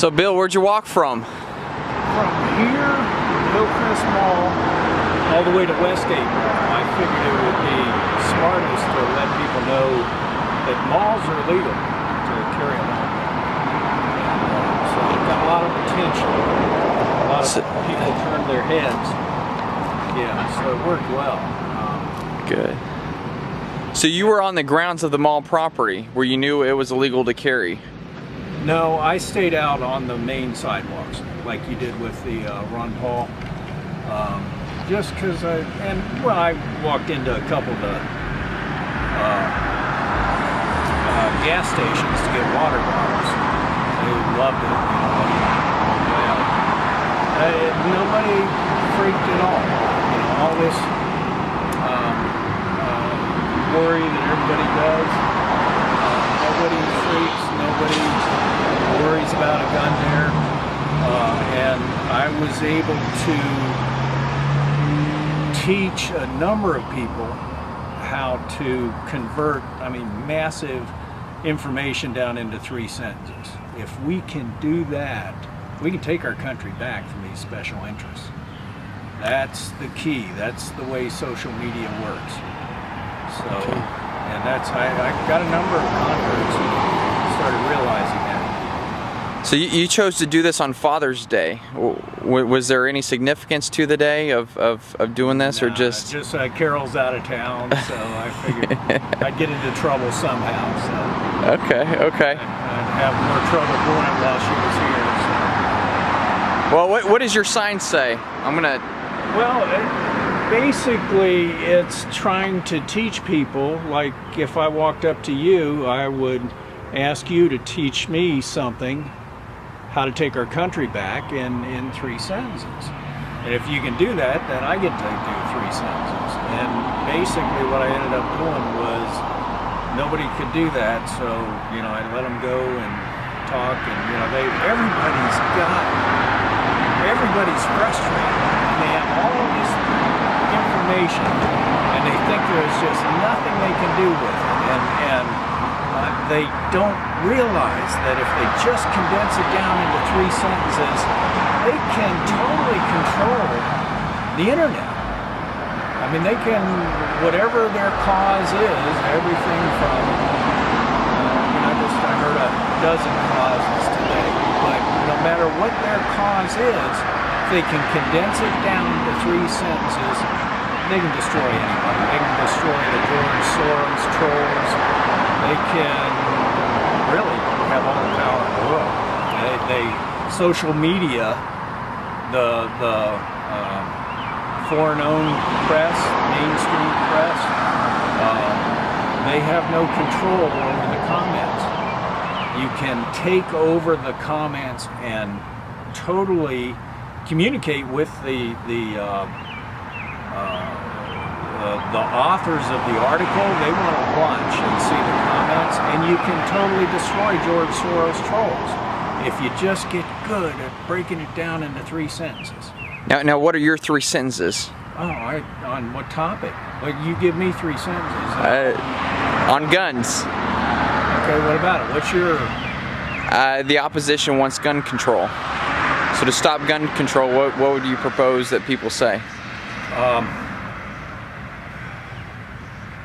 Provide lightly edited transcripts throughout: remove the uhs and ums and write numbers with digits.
So Bill, where'd you walk from? From here, Hillcrest Mall, all the way to Westgate Mall. I figured it would be smartest to let people know that malls are legal to carry along. So we've got a lot of attention. A lot of people turned their heads. Yeah, so it worked well. Good. So you were on the grounds of the mall property where you knew it was illegal to carry? No, I stayed out on the main sidewalks, like you did with the Ron Paul. Just because I walked into a couple of the gas stations to get water bottles. They loved it. Nobody freaked at all. All this worry that everybody does. Nobody freaks. Nobody worries about a gun there. And I was able to teach a number of people how to convert, massive information down into 3 sentences. If we can do that, we can take our country back from these special interests. That's the key. That's the way social media works. So, and I got a number of converts who started realizing that. So you chose to do this on Father's Day. Was there any significance to the day of doing this, or just Carol's out of town, so I figured I'd get into trouble somehow. So Okay. I'd have more trouble doing it while she was here. So. Well, what does your sign say? Well, basically, it's trying to teach people. Like, if I walked up to you, I would ask you to teach me something, how to take our country back in 3 sentences. And if you can do that, then I get to do 3 sentences. And basically what I ended up doing was nobody could do that, so I let them go and talk, and everybody's frustrated, and they have all this information, and they think there's just nothing they can do with it, and they don't realize that if they just condense it down into 3 sentences, they can totally control the internet. They can, whatever their cause is, everything from, I heard a dozen causes today, but no matter what their cause is, if they can condense it down to 3 sentences, they can destroy anybody. They can destroy the George Soros trolls. They can really have all the power in the world. Social media, the foreign-owned press, mainstream press, they have no control over the comments. You can take over the comments and totally communicate with the authors of the article. They want to watch and see the comments, and you can totally destroy George Soros trolls if you just get good at breaking it down into 3 sentences. Now, what are your 3 sentences? On what topic? Well, you give me 3 sentences. On guns. Okay, what about it? What's your... The opposition wants gun control. So to stop gun control, what would you propose that people say?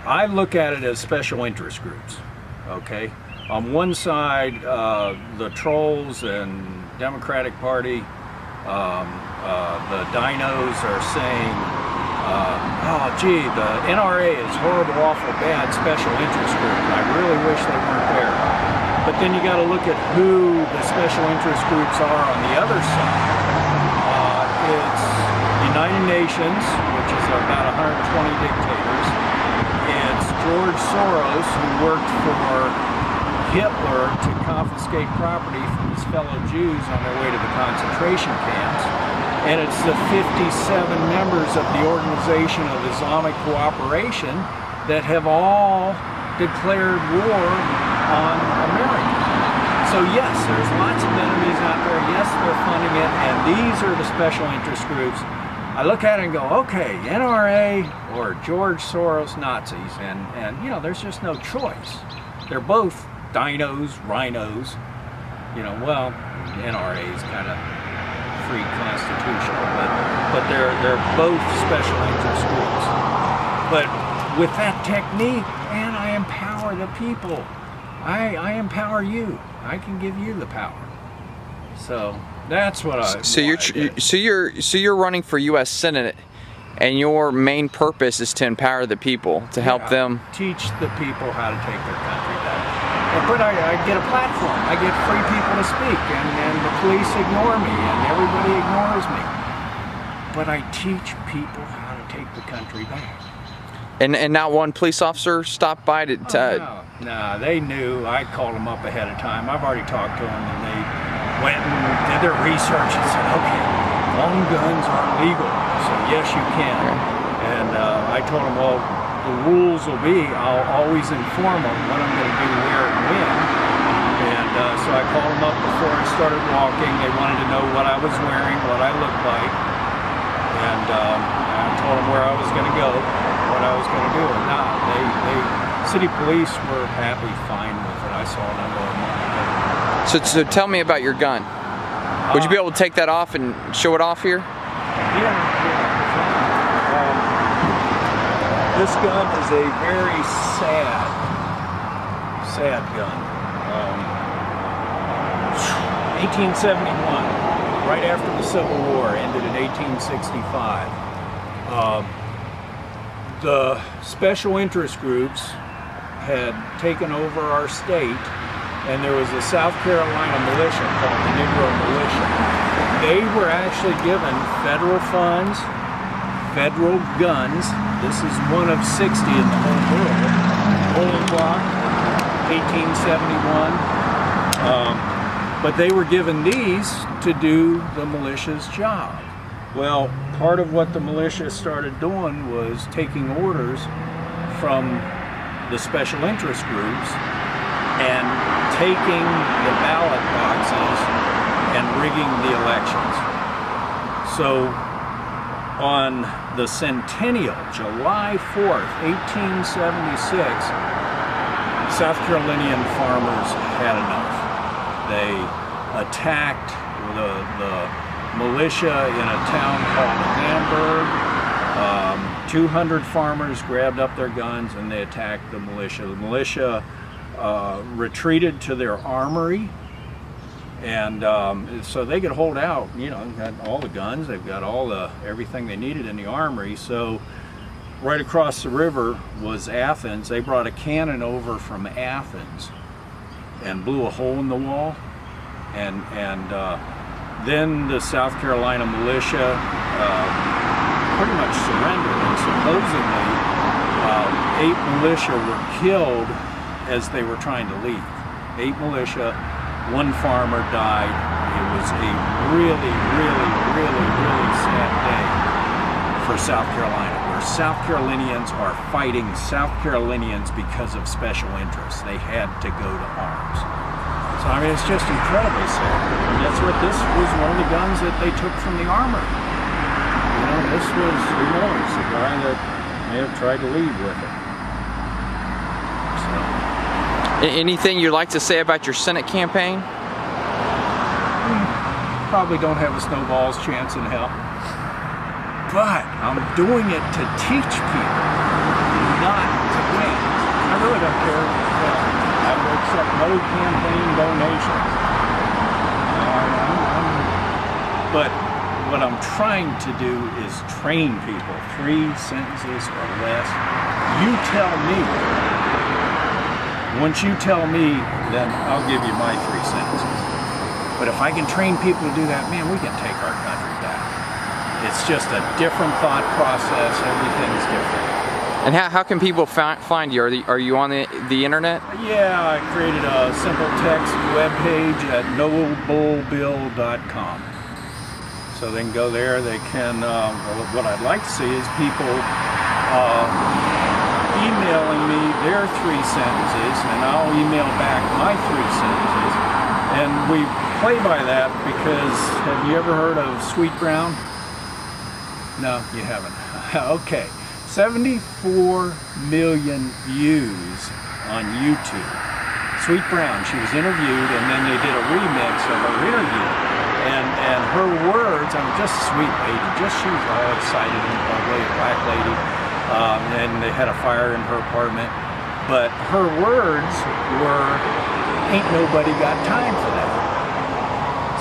I look at it as special interest groups, okay? On one side, the trolls and Democratic Party, the dinos are saying, the NRA is horrible, awful, bad special interest group, and I really wish they weren't there. But then you got to look at who the special interest groups are on the other side. It's United Nations, which is about 120 dictators. It's George Soros, who worked for Hitler to confiscate property from his fellow Jews on their way to the concentration camps. And it's the 57 members of the Organization of Islamic Cooperation that have all declared war on America. So yes, there's lots of enemies out there. Yes, they're funding it, and these are the special interest groups. I look at it and go, okay, NRA or George Soros Nazis, and there's just no choice. They're both dinos, rhinos, Well, NRA is kind of free constitutional, but they're both special interest groups. But with that technique, man, I empower the people. I empower you. I can give you the power. So that's what I. So you're running for U.S. Senate, and your main purpose is to empower the people, to help them teach the people how to take their country back. But I get a platform. I get free people to speak, and the police ignore me, and everybody ignores me. But I teach people how to take the country back. And not one police officer stopped by to. No, they knew. I called them up ahead of time. I've already talked to them, and they went and did their research and said, okay, long guns are legal, so yes, you can. Okay. And I told them, well, the rules will be, I'll always inform them what I'm going to do, where, and when. And so I called them up before I started walking. They wanted to know what I was wearing, what I looked like. And I told them where I was going to go, what I was going to do. And city police were happy, fine with it. I saw them going. So tell me about your gun. Would you be able to take that off and show it off here? Yeah. This gun is a very sad gun. 1871, right after the Civil War, ended in 1865. The special interest groups had taken over our state, and there was a South Carolina militia called the Negro Militia. They were actually given federal funds, federal guns. This is one of 60 in the whole world. Old block, 1871. But they were given these to do the militia's job. Well, part of what the militia started doing was taking orders from the special interest groups and taking the ballot boxes and rigging the elections. So on the centennial, July 4th, 1876, South Carolinian farmers had enough. They attacked the militia in a town called Hamburg. 200 farmers grabbed up their guns and they attacked the militia. The militia retreated to their armory, and so they could hold out. Got all the guns, they've got everything they needed in the armory. So right across the river was Athens. They brought a cannon over from Athens and blew a hole in the wall, and then the South Carolina militia pretty much surrendered, and supposedly 8 militia were killed as they were trying to leave. 8 militia, 1 farmer died. It was a really, really, really, really sad day for South Carolina, where South Carolinians are fighting South Carolinians because of special interests. They had to go to arms. So I mean, it's just incredibly sad. And this was one of the guns that they took from the armory. This was, who knows, the guy that may have tried to leave with it. So. Anything you'd like to say about your Senate campaign? Probably don't have a snowball's chance in hell. But I'm doing it to teach people, not to win. I really don't care. I will accept no campaign donations. But what I'm trying to do is train people, 3 sentences or less. You tell me. Once you tell me, then I'll give you my 3 sentences. But if I can train people to do that, man, we can take our country back. It's just a different thought process. Everything's different. And how can people find you? Are you on the internet? Yeah, I created a simple text webpage at nobullbill.com. So they can go there. They can. What I'd like to see is people emailing me their 3 sentences, and I'll email back my 3 sentences. And we play by that because, have you ever heard of Sweet Brown? No, you haven't. Okay. 74 million views on YouTube. Sweet Brown. She was interviewed, and then they did a remix of her interview. And her words, I mean, just a sweet lady. She was all excited and bubbly, a black lady. And they had a fire in her apartment. But her words were, "Ain't nobody got time for that."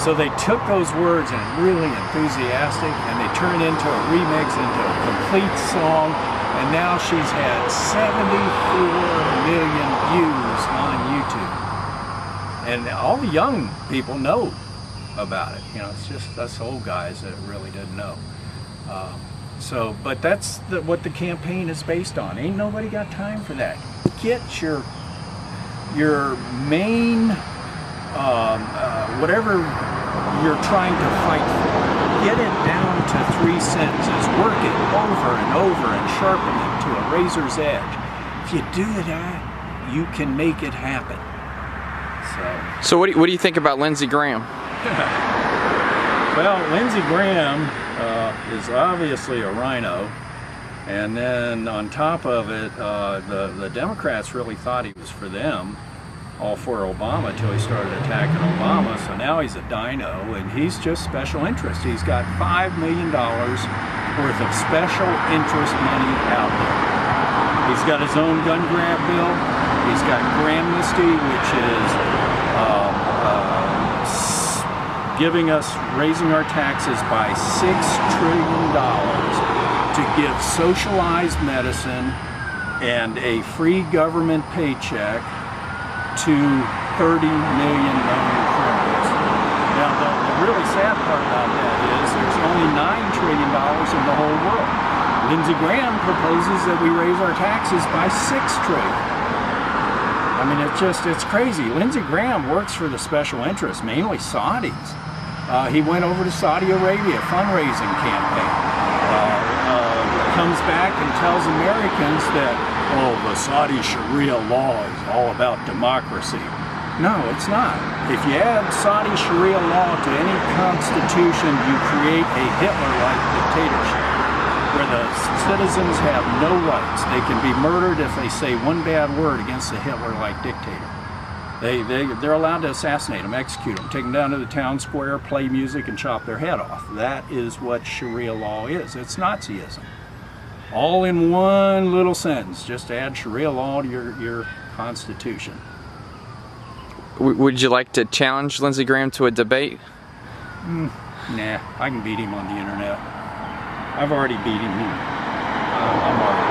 So they took those words and really enthusiastic, and they turned it into a remix, into a complete song, and now she's had 74 million views on YouTube. And all the young people know about it. You know, it's just us old guys that really didn't know. But that's what the campaign is based on. Ain't nobody got time for that. Get your main whatever you're trying to fight for, get it down to 3 sentences, work it over and over and sharpen it to a razor's edge. If you do that, you can make it happen. So what do you think about Lindsey Graham? Well, Lindsey Graham is obviously a rhino, and then on top of it, the Democrats really thought he was for them, all for Obama, till he started attacking Obama. So now he's a dino, and he's just special interest. He's got $5 million worth of special interest money out there. He's got his own gun grab bill. He's got Gramnesty, which is raising our taxes by $6 trillion to give socialized medicine and a free government paycheck to 30 million known criminals. Now, the really sad part about that is there's only $9 trillion in the whole world. Lindsey Graham proposes that we raise our taxes by $6 trillion. I mean, it's crazy. Lindsey Graham works for the special interests, mainly Saudis. He went over to Saudi Arabia, fundraising campaign. Comes back and tells Americans that, oh, the Saudi Sharia law is all about democracy. No, it's not. If you add Saudi Sharia law to any constitution, you create a Hitler-like dictatorship, where the citizens have no rights. They can be murdered if they say one bad word against the Hitler-like dictator. They're allowed to assassinate them, execute them, take them down to the town square, play music, and chop their head off. That is what Sharia law is. It's Nazism. All in one little sentence. Just add Sharia law to your constitution. Would you like to challenge Lindsey Graham to a debate? Nah, I can beat him on the internet. I've already beat him. I'm already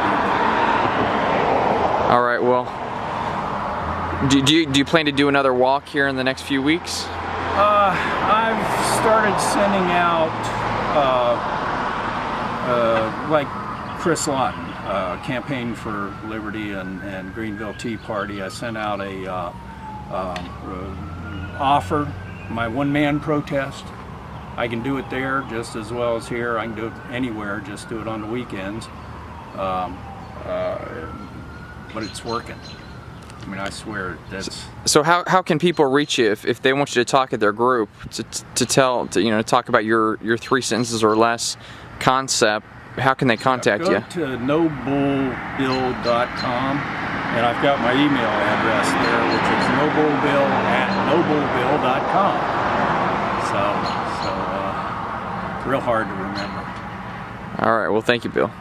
beaten. All right, well, do you plan to do another walk here in the next few weeks? I've started sending out, like Chris Lawton, Campaign for Liberty and Greenville Tea Party. I sent out a offer, my one-man protest. I can do it there just as well as here. I can do it anywhere, just do it on the weekends. But it's working. I mean, I swear that's... So how can people reach you if they want you to talk at their group to talk about your 3 sentences or less concept? How can they contact you? Go to nobullbill.com, and I've got my email address there, which is nobullbill@nobullbill.com. So real hard to remember. All right. Well, thank you, Bill.